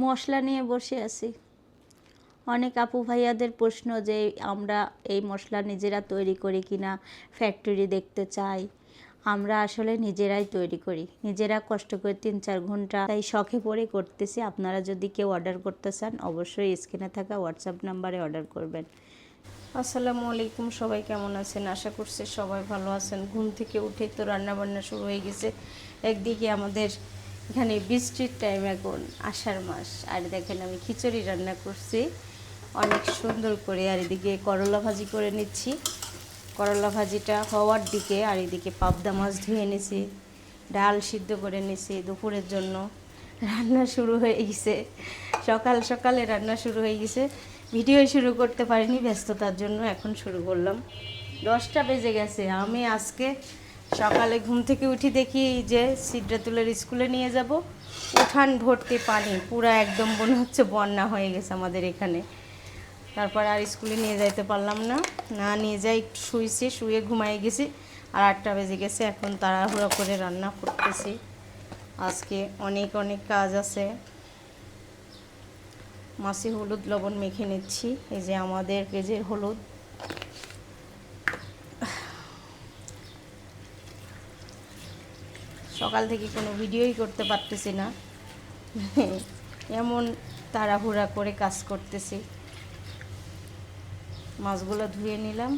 মশলা নিয়ে বসে আছি। অনেক আপু ভাইয়াদের প্রশ্ন যে আমরা এই মশলা নিজেরা তৈরি করি কিনা, ফ্যাক্টরি দেখতে চাই। আমরা আসলে নিজেরাই তৈরি করি, নিজেরা কষ্ট করে 3-4 ঘন্টা, তাই শখে পড়ে করতেছি। আপনারা যদি কেউ অর্ডার করতে চান অবশ্যই স্ক্রিনে থাকা হোয়াটসঅ্যাপ নাম্বারে অর্ডার করবেন। আসসালামু আলাইকুম, সবাই কেমন আছেন? আশা করছি সবাই ভালো আছেন। ঘুম থেকে উঠে তো রান্নাবান্না শুরু হয়ে গেছে। একদিকে আমাদের এখানে বৃষ্টির টাইম, এখন আষাঢ় মাস, আর দেখেন আমি খিচুড়ি রান্না করছি অনেক সুন্দর করে। আর এদিকে করলা ভাজি করে নিচ্ছি, করলা ভাজিটা হওয়ার দিকে। আর এদিকে পাবদা মাছ ধুয়ে নিছি, ডাল সিদ্ধ করে নিছি দুপুরের জন্য। রান্না শুরু হয়ে গেছে, সকাল সকালে রান্না শুরু হয়ে গেছে। ভিডিও শুরু করতে পারিনি ব্যস্ততার জন্য, এখন শুরু করলাম। 10টা বেজে গেছে। আমি আজকে সকালে ঘুম থেকে উঠি দেখি যে সিদ্ধাতুলের স্কুলে নিয়ে যাব, উঠান ভর্তি পানি, পুরা একদম মনে হচ্ছে বন্যা হয়ে গেছে আমাদের এখানে। তারপর আর স্কুলে নিয়ে যাইতে পারলাম না, না নিয়ে যাই, একটু শুয়েছি, শুয়ে ঘুমাই গেছি। আর 8টা বেজে গেছে, এখন তাড়াহুড়ো করে রান্না করতেছি। আজকে অনেক অনেক কাজ আছে। মাছে হলুদ লবণ মেখে নিচ্ছি, এই যে আমাদের পেঁয়াজের হলুদ। সকাল থেকে কোনো ভিডিওই করতে পারতেছি না, এমন তাড়াহুড়া করে কাজ করতেছি। মাছগুলো ধুয়ে নিলাম,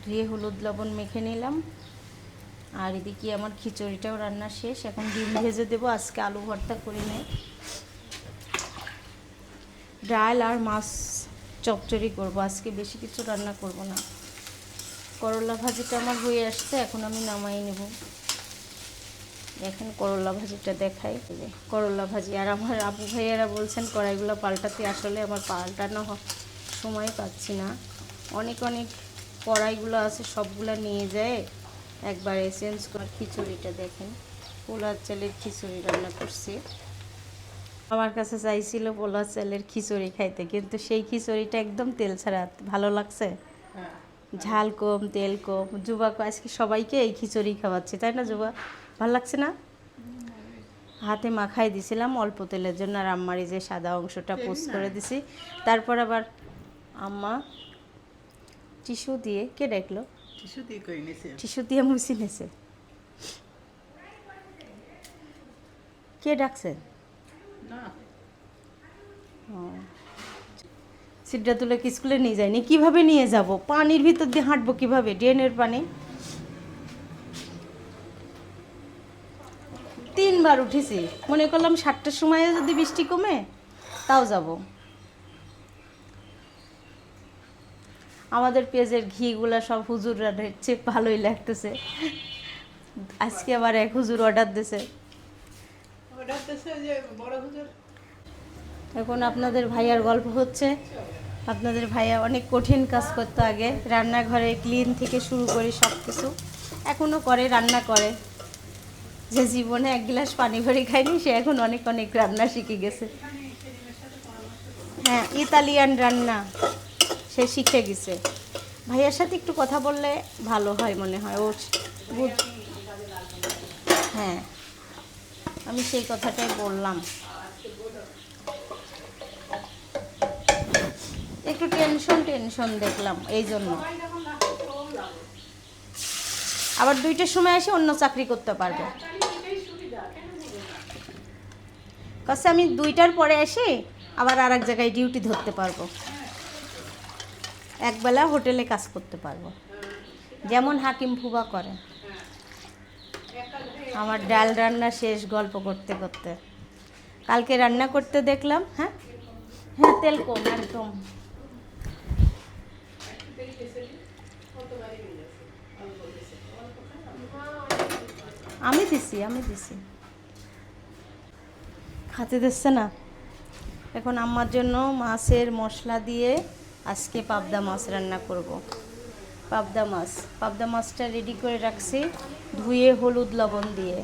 ধুয়ে হলুদ লবণ মেখে নিলাম। আর এদিকে আমার খিচুড়িটাও রান্না শেষ, এখন ডিম ভেজে দেবো। আজকে আলু ভর্তা করে নেই, ডাল আর মাছ চচ্চড়ি করব, আজকে বেশি কিছু রান্না করব না। করলা ভাজিটা আমার হয়ে আসছে, এখন আমি নামাই নেব। দেখেন করলা ভাজিটা দেখাই, করলা ভাজি। আর আমার আপু ভাইয়ারা বলছেন কড়াইগুলো পাল্টাতে, আসলে আমার পাল্টানো সময় পাচ্ছি না। অনেক অনেক কড়াইগুলো আছে, সবগুলো নিয়ে যায় একবারে চেঞ্জ করার। খিচুড়িটা দেখেন, পোলার চালের খিচুড়ি রান্না করছি। আমার কাছে চাইছিল পোলার চালের খিচুড়ি খাইতে, কিন্তু সেই খিচুড়িটা একদম তেল ছাড়া। ভালো লাগছে, ঝাল কম, তেল কম। যুবা আজকে সবাইকে এই খিচুড়ি খাওয়াচ্ছি, তাই না যুবা? ভালো লাগছে না? হাতে মাখাই দিছিলাম অল্প তেলের জন্য, আর আম্মার এই যে সাদা অংশটা পোস্ট করে দিছি। তারপর আবার আম্মা টিস্যু দিয়ে, কে দেখলো, টিস্যু দিয়ে মুছি নিছে। কে ডাকছে? সিদ্ধাতুলে কি স্কুলে নিয়ে যায়নি? কিভাবে নিয়ে যাব? পানির ভিতর দিয়ে হাঁটবো কিভাবে? ড্রেনের পানি। 3বার উঠেছি, মনে করলাম 7টার সময় যদি বৃষ্টি কমে তাও যাব। আমাদের পেঁয়াজের ঘিগুলা সব হুজুররা দেখছে, ভালোই লাগতেছে। আজকে আবার এক হুজুর অর্ডার দিছে। এখন আপনাদের ভাইয়ার গল্প হচ্ছে। আপনাদের ভাইয়া অনেক কঠিন কাজ করতো আগে, রান্নাঘরে ক্লিন থেকে শুরু করে সব কিছু এখনও করে, রান্না করে। যে জীবনে 1 গ্লাস পানি ভরে খায়নি, সে এখন অনেক অনেক রান্না শিখে গেছে। হ্যাঁ, ইতালিয়ান রান্না সে শিখে গেছে। ভাইয়ার সাথে একটু কথা বললে ভালো হয় মনে হয় ও। হ্যাঁ, আমি সেই কথাটাই বললাম। একটু টেনশন দেখলাম, এই জন্য। আবার 2টার সময় এসে অন্য চাকরি করতে পারবে। কাছে আমি 2টার পরে এসে আবার আর এক জায়গায় ডিউটি ধরতে পারবো, একবেলা হোটেলে কাজ করতে পারবো, যেমন হাকিম ফুবা করে। আমার ডাল রান্না শেষ গল্প করতে করতে। কালকে রান্না করতে দেখলাম, হ্যাঁ হ্যাঁ, তেল কম একদম। আমি দিছি খাতে দিচ্ছে না। এখন আম্মার জন্য মাছের মশলা দিয়ে আজকে পাবদা মাছ রান্না করব। পাবদা মাছটা রেডি করে রাখছি, ধুয়ে হলুদ লবণ দিয়ে।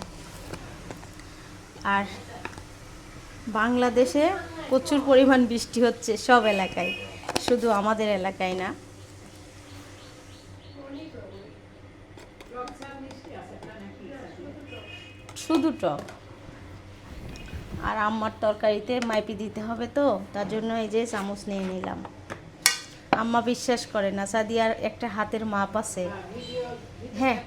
আর বাংলাদেশে প্রচুর পরিমাণ বৃষ্টি হচ্ছে সব এলাকায়, শুধু আমাদের এলাকায় না। শুধু টক। আর আম্মার তরকারিতে মাইপি দিতে হবে তো, তার জন্য এই যে চামচ নিয়ে নিলাম। আম্মা বিশ্বাস করে না, সাদিয়ার একটা হাতের মাপ আছে। হ্যাঁ,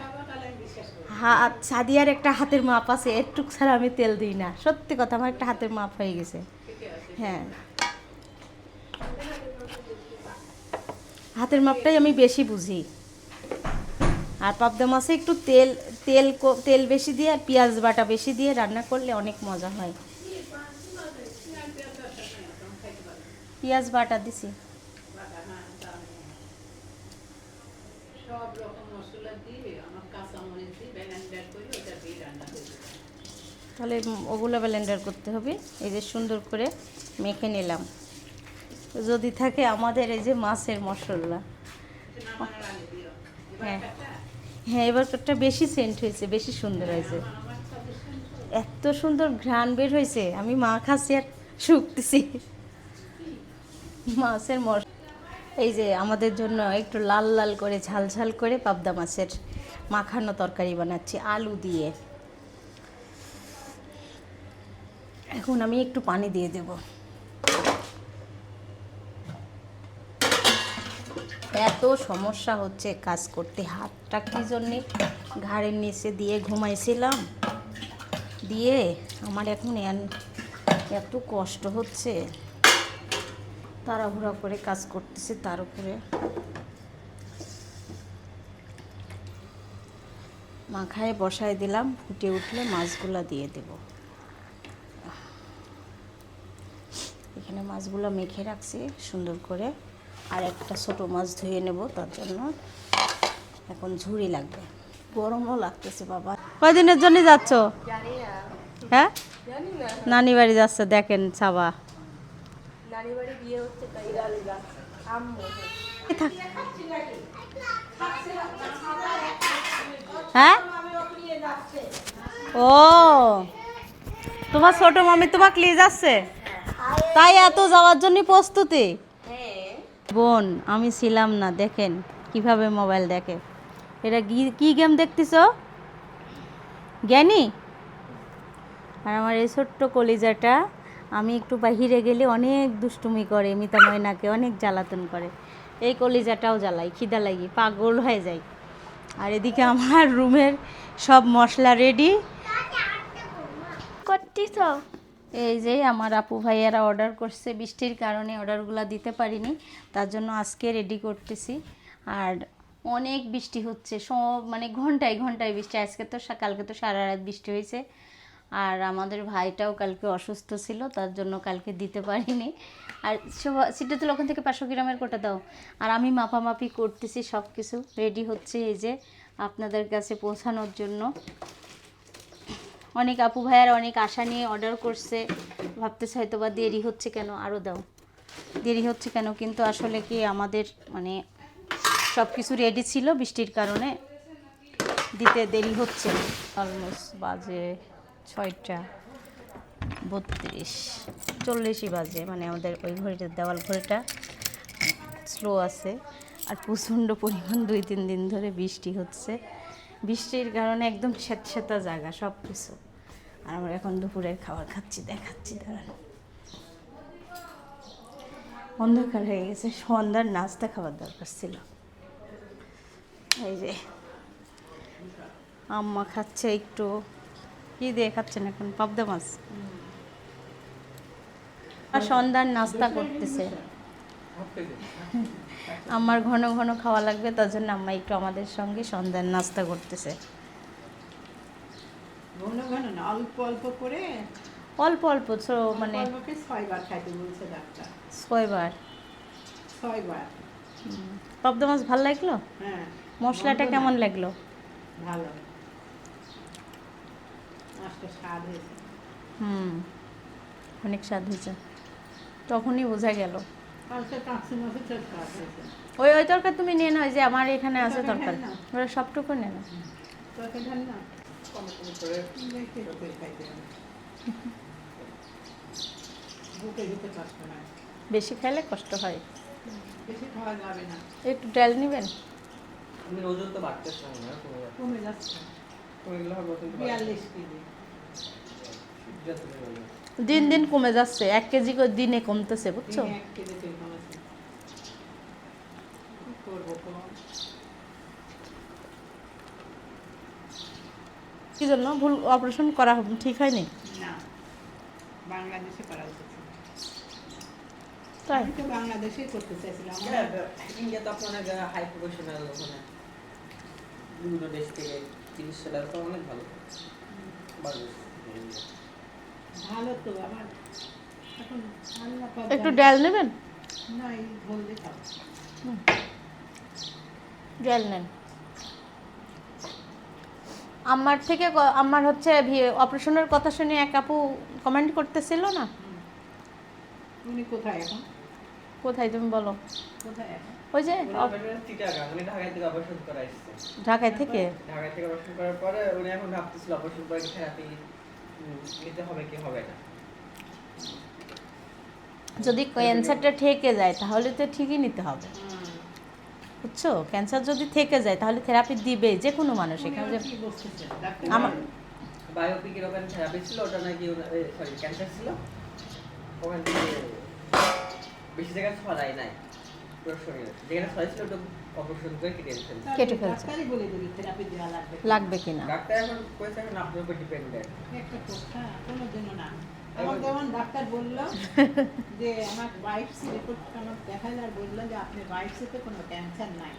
সাদিয়ার একটা হাতের মাপ আছে, একটুক ছাড়া আমি তেল দিই না। সত্যি কথা, আমার একটা হাতের মাপ হয়ে গেছে। হ্যাঁ, হাতের মাপটাই আমি বেশি বুঝি। আর পাবদা মাছে একটু তেল তেল তেল বেশি দিয়ে আর পেঁয়াজ বাটা বেশি দিয়ে রান্না করলে অনেক মজা হয়। পেঁয়াজ বাটা দিছি। তাহলে ওগুলো ব্লেন্ডার করতে হবে। এই যে সুন্দর করে মেখে নিলাম। যদি থাকে আমাদের এই যে মাছের মশলা। হ্যাঁ হ্যাঁ, এবারটা বেশি সেন্ট হয়েছে, বেশি সুন্দর হয়েছে। এত সুন্দর ঘ্রাণ বের হয়েছে, আমি মা খাচ্ছি আর শুকতেছি। মাছের মশলা এই যে আমাদের জন্য একটু লাল লাল করে ঝাল ঝাল করে পাবদা মাছের মাখানো তরকারি বানাচ্ছি আলু দিয়ে। এখন আমি একটু পানি দিয়ে দেব। এত সমস্যা হচ্ছে কাজ করতে, হাতটা কি জন্যে ঘাড়ের নিচে দিয়ে ঘুমাইছিলাম, দিয়ে আমার এখন এত কষ্ট হচ্ছে। তাড়াহুড়া করে কাজ করতেছে, তার উপরে মাখায় বসায় দিলাম। ফুটে উঠলে মাছগুলা দিয়ে দেব। এখানে মাছগুলো মেখে রাখছি সুন্দর করে। আর একটা ছোট মাছ ধুয়ে নেব, তার জন্য এখন ঝুড়ি লাগবে। গরমও লাগতেছে বাবা। কয়দিনের জন্য যাচ্ছ? হ্যাঁ, নানি বাড়ি যাচ্ছে। দেখেন সাবা হ্যাঁ। ও, তোমার ছোট মামি তোমাকে নিয়ে যাচ্ছে, তাই এত যাওয়ার জন্য প্রস্তুতি? বোন, আমি ছিলাম না, দেখেন কিভাবে মোবাইল দেখে। এটা কি গেম দেখতেছ? জ্ঞানী। আর আমার এই ছোট্ট কলিজাটা, আমি একটু বাহিরে গেলে অনেক দুষ্টুমি করে, মিতা ময়নাকে অনেক জ্বালাতন করে। এই কলিজাটাও জ্বালাই, খিদা লাগি পাগল হয়ে যায়। আর এদিকে আমার রুমের সব মশলা রেডি করতেছ। এই যে আমার আপু ভাইয়ারা অর্ডার করছে, বৃষ্টির কারণে অর্ডারগুলো দিতে পারিনি, তার জন্য আজকে রেডি করতেছি। আর অনেক বৃষ্টি হচ্ছে, সব মানে ঘন্টায় ঘন্টায় বৃষ্টি। আজকে তো কালকে তো সারা রাত বৃষ্টি হয়েছে। আর আমাদের ভাইটাও কালকে অসুস্থ ছিল, তার জন্য কালকে দিতে পারিনি। আর সিটাতুল ওখান থেকে 500 গ্রামের কোটা দাও। আর আমি মাপামাপি করতেছি, সব কিছু রেডি হচ্ছে এই যে আপনাদের কাছে পৌঁছানোর জন্য। অনেক আপু ভাইয়ার অনেক আশা নিয়ে অর্ডার করছে, ভাবতেছে হয়তো বা দেরি হচ্ছে কেন, আরও দাও, দেরি হচ্ছে কেন। কিন্তু আসলে কি আমাদের মানে সব কিছু রেডি ছিল, বৃষ্টির কারণে দিতে দেরি হচ্ছে। অলমোস্ট বাজে 6:32, 40ই বাজে। মানে আমাদের ওই ঘড়িটা, দেওয়াল ঘড়িটা স্লো আছে। আর প্রচণ্ড পরিমাণ 2-3 দিন ধরে বৃষ্টি হচ্ছে। বৃষ্টির কারণে একদম স্যাঁতস্যাঁতা জায়গা সব কিছু। আর আমরা এখন দুপুরের খাবার খাচ্ছি, দেখাচ্ছি দাঁড়ান। অন্ধকার হয়ে গেছে, সন্ধ্যার নাস্তা খাবার দরকার ছিল। এই যে আম্মা খাচ্ছে একটু, কি দিয়ে খাচ্ছেন এখন? পাবদা মাছ। আর সন্ধ্যার নাস্তা করতেছে। আমার ঘন ঘন খাওয়া লাগবে, তার জন্য আম্মা একটু আমাদের সঙ্গে সন্ধ্যার নাস্তা করতেছে। ঘন ঘন না, অল্প অল্প করে, অল্প অল্প মানে 6বার খাইতে বলছে ডাক্তার। 6বার? 6বার। পাবদা মাছ ভালো লাগলো? হ্যাঁ। মশলাটা কেমন লাগলো? ভালো, মাছটা স্বাদ হয়েছে। অনেক স্বাদ হয়েছে, তখনই বোঝা গেল। ওই ওই তরকারি তুমি নিয়ে নাও, যে আমার এখানে আছে তরকারি, ওরা সবটুকু নে না। বেশি খাইলে কষ্ট হয়, একটু ডাল নেবেন। কমে যাচ্ছে, 42 কেজি। দিন দিন কমে যাচ্ছে, 1 কেজি করে দিনে কমতেছে, বুঝছো? দিনে 1 কেজি তেল কমেছে। কি করবো কোনো? কি জন্য ভুল অপারেশন করা ঠিক হয়নি? না, বাংলাদেশে করা উচিত ছিল। তাই আমি তো বাংলাদেশেই করতে চাইছিলাম। ইন্ডিয়া তো আপনার অনেক হাই প্রফেশনাল, ওখানে বিভিন্ন দেশ থেকে চিকিৎসাটা তো অনেক ভালো। ভালো তো আমার এখন আল্লাহ পাক একটু জানে। ডাল নেবেন? না, এই ঝোল দিয়ে খাবো। ডাল নেন। আমার থেকে আমার হচ্ছে অপারেশনের কথা শুনে এক আপু কমেন্ট করতেছিল না? উনি কোথায় এখন? কোথায় তুমি বলো? কোথায় এখন? ওই যে ঢাকায় থেকে অপারেশন করা এসেছে। ঢাকায় থেকে। ঢাকায় থেকে অপারেশন করার পরে উনি এখন ভাবতেছিল অপারেশন করে থেরাপি নিতে হবে কি হবে না। যদি ক্যান্সারটা থেকে যায় তাহলে তো ঠিকই নিতে হবে, বুঝছো? ক্যান্সার যদি থেকে যায় তাহলে থেরাপি দিবে যে কোনো মানুষ। এখানে যে কি বলতেছে ডাক্তার? আমার বায়োপিকের ওখানে থেরাপি ছিল, ওটা নাকি সরি ক্যান্সার ছিল, ওখান থেকে বেশি জায়গায় ছড়ায় নাই, পুরো শরীরে যেখানে ছড়াইছিল ওটা অপারেশন করে কেটে ফেলছে। কেটে ফেলছে। ডাক্তারই বলে দিবি থেরাপি দেওয়া লাগবে। লাগবে কিনা। ডাক্তার এখন কইছে এখন আপনার উপর ডিপেন্ডেন্ট। একটা কথা, কোনো জন্য না। আমার যেমন ডাক্তার বলল যে আমার বায়োপসি রিপোর্ট আমার দেখাইল আর বললো যে আপনার বায়োপসিতে কোনো ক্যান্সার নাই,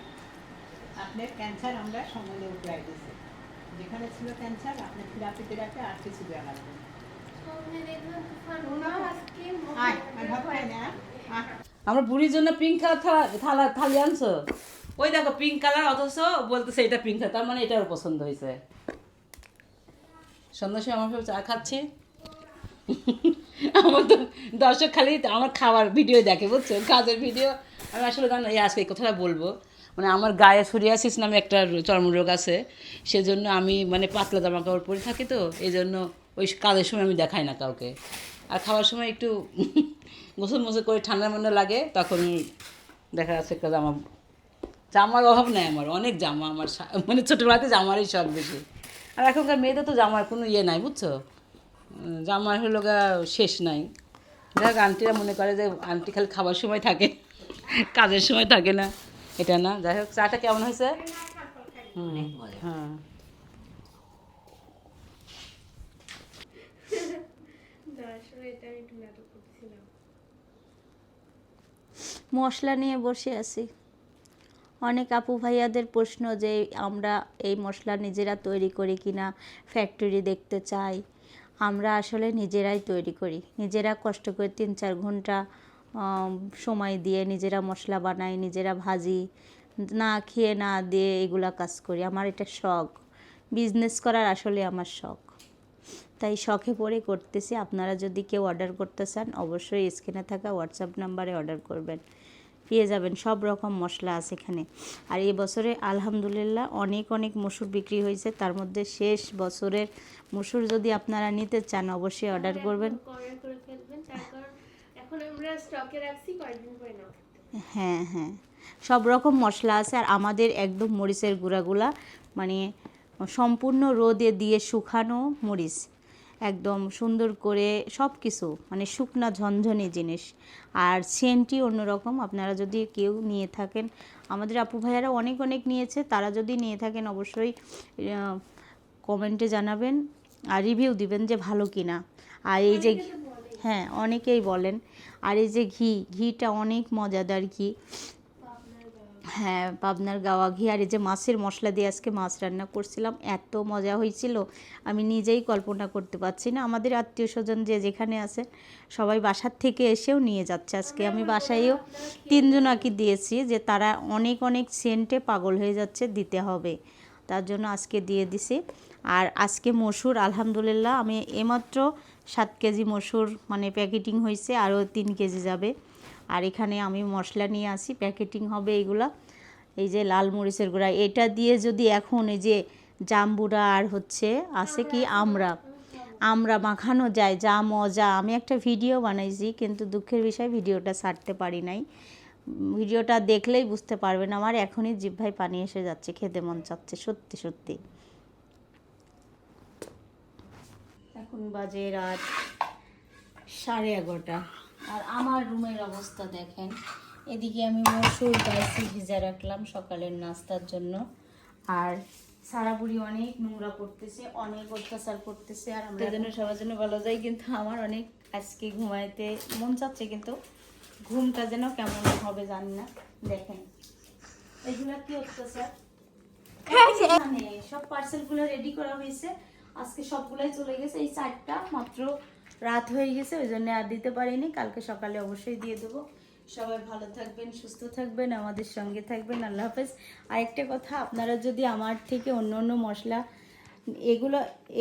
আপনার ক্যান্সার আমরা সমলে উঠে দিয়েছি, যেখানে ছিল ক্যান্সার আপনার থেরাপি আর কিছু দেওয়া লাগবে না। আয়, আয় ভাত খাই না, আয়। আমরা বুড়ির জন্য পিঙ্ক কালার থালি আনছো? ওই দেখো পিঙ্ক কালার, অথচ বলতেছে এটা পিঙ্ক কালার, তার মানে এটাও পছন্দ হয়েছে। সন্ধ্যার সময় আমার সব চা খাচ্ছি। আমার তো দর্শক খালি আমার খাওয়ার ভিডিও দেখে, বুঝছো, কাজের ভিডিও। আমি আসলে জানো এই আজকে এই কথাটা বলবো, মানে আমার গায়ে সোরিয়াসিস নামে একটা চর্মরোগ আছে, সেজন্য আমি মানে পাতলা জামা কাপড় পরে থাকি, তো এই জন্য ওই কাজের সময় আমি দেখাই না কাউকে। আর খাওয়ার সময় একটু গোসল মোসল করে ঠান্ডা মান্ডা লাগে, তখন দেখা যাচ্ছে একটা জামার অভাব নাই আমার, অনেক জামা আমার, মানে ছোটোবেলাতে জামারই শখ বেশি। আর এখনকার মেয়েদের তো জামার কোনো ইয়ে নাই, বুঝছো, জামার হলো গা শেষ নাই। দেখ আন্টিরা মনে করে যে আন্টি খালি খাবার সময় থাকে, কাজের সময় থাকে না, এটা না। যাই হোক, চাটা কেমন হয়েছে? হ্যাঁ, মশলা নিয়ে বসে আছি। অনেক আপু ভাইয়াদের প্রশ্ন যে আমরা এই মশলা নিজেরা তৈরি করি কিনা, ফ্যাক্টরি দেখতে চাই। আমরা আসলে নিজেরাই তৈরি করি, নিজেরা কষ্ট করে 3-4 ঘন্টা সময় দিয়ে নিজেরা মশলা বানাই, নিজেরা ভাজি, না খেয়ে না দিয়ে এগুলা কাজ করি। আমার এটা শখ, বিজনেস করার আসলে আমার শখ, তাই শখে পড়ে করতেছি। আপনারা যদি কেউ অর্ডার করতে চান অবশ্যই স্ক্রিনে থাকা হোয়াটসঅ্যাপ নাম্বারে অর্ডার করবেন, পেয়ে যাবেন। সব রকম মশলা আছে এখানে। আর এই বছরে আলহামদুলিল্লাহ অনেক অনেক মসুর বিক্রি হয়েছে, তার মধ্যে শেষ বছরের মসুর যদি আপনারা নিতে চান অবশ্যই অর্ডার করবেন। হ্যাঁ হ্যাঁ, সব রকম মশলা আছে। আর আমাদের একদম মরিচের গুঁড়াগুলা মানে সম্পূর্ণ রোদে দিয়ে শুকানো মরিচ, একদম সুন্দর করে সব কিছু, মানে শুকনা ঝনঝনে জিনিস। আর সেন্টই অন্যরকম। আপনারা যদি কেউ নিয়ে থাকেন, আমাদের আপু ভাইয়ারা অনেক অনেক নিয়েছে, তারা যদি নিয়ে থাকেন অবশ্যই কমেন্টে জানাবেন আর রিভিউ দিবেন যে ভালো কিনা। আর এই যে হ্যাঁ, অনেকেই বলেন। আর এই যে ঘিটা অনেক মজাদার ঘি, হ্যাঁ, পাবনার গাওয়া ঘি। আর এই যে মাছের মশলা দিয়ে আজকে মাছ রান্না করছিলাম, এত মজা হয়েছিল আমি নিজেই কল্পনা করতে পারছি না। আমাদের আত্মীয় স্বজন যে যেখানে আছে সবাই বাসার থেকে এসেও নিয়ে যাচ্ছে। আজকে আমি বাসায়ও 3 জনাকে দিয়েছি, যে তারা অনেক অনেক সেন্টে পাগল হয়ে যাচ্ছে, দিতে হবে, তার জন্য আজকে দিয়ে দিছি। আর আজকে মসুর আলহামদুলিল্লাহ আমি এইমাত্র 7 কেজি মসুর মানে প্যাকেটিং হয়েছে, আরও 3 কেজি যাবে। আর এখানে আমি মশলা নিয়ে আসি, প্যাকেটিং হবে এইগুলা। এই যে লাল মরিচের গুঁড়া, এটা দিয়ে যদি এখন এই যে জাম্বুরা আর হচ্ছে আছে কি আমরা মাখানো যায়, যা মজা। আমি একটা ভিডিও বানাইছি, কিন্তু দুঃখের বিষয় ভিডিওটা ছাড়তে পারি নাই। ভিডিওটা দেখলেই বুঝতে পারবেন, আমার এখনই জিহ্বায় পানি এসে যাচ্ছে, খেতে মন চাচ্ছে সত্যি সত্যি। এখন এখন বাজে রাত 11:30 আর আমার রুমের অবস্থা দেখেন। এদিকে আমি মসুর গাইছি ভিজা রাখলাম সকালের নাস্তার জন্য, আর সারা বুড়ি অনেক নোংরা করতেছে, অনেক অত্যাচার করতেছে, আর আমরা যেন সবার জন্য ভালো যাই, কিন্তু আমার অনেক আজকে ঘুমাইতে মন চাচ্ছে, কিন্তু ঘুমটা যেন কেমন হবে জানি না। দেখেন এগুলা কি অত্যাচার। মানে সব পার্সেলগুলো রেডি করা হয়েছে, আজকে সবগুলাই চলে গেছে, এই 4টা মাত্র রাত হয়ে গেছে, ওই জন্য আর দিতে পারিনি, কালকে সকালে অবশ্যই দিয়ে দেবো। সবাই ভালো থাকবেন, সুস্থ থাকবেন, আমাদের সঙ্গে থাকবেন। আল্লাহ হাফেজ। আরেকটা কথা, আপনারা যদি আমার থেকে অন্য অন্য মশলা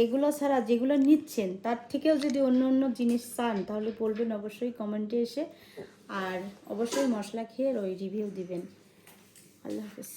এগুলো ছাড়া যেগুলো নিচ্ছেন তার থেকেও যদি অন্য অন্য জিনিস চান তাহলে বলবেন অবশ্যই কমেন্টে এসে, আর অবশ্যই মশলা খেয়ে ওই রিভিউ দিবেন। আল্লাহ হাফেজ।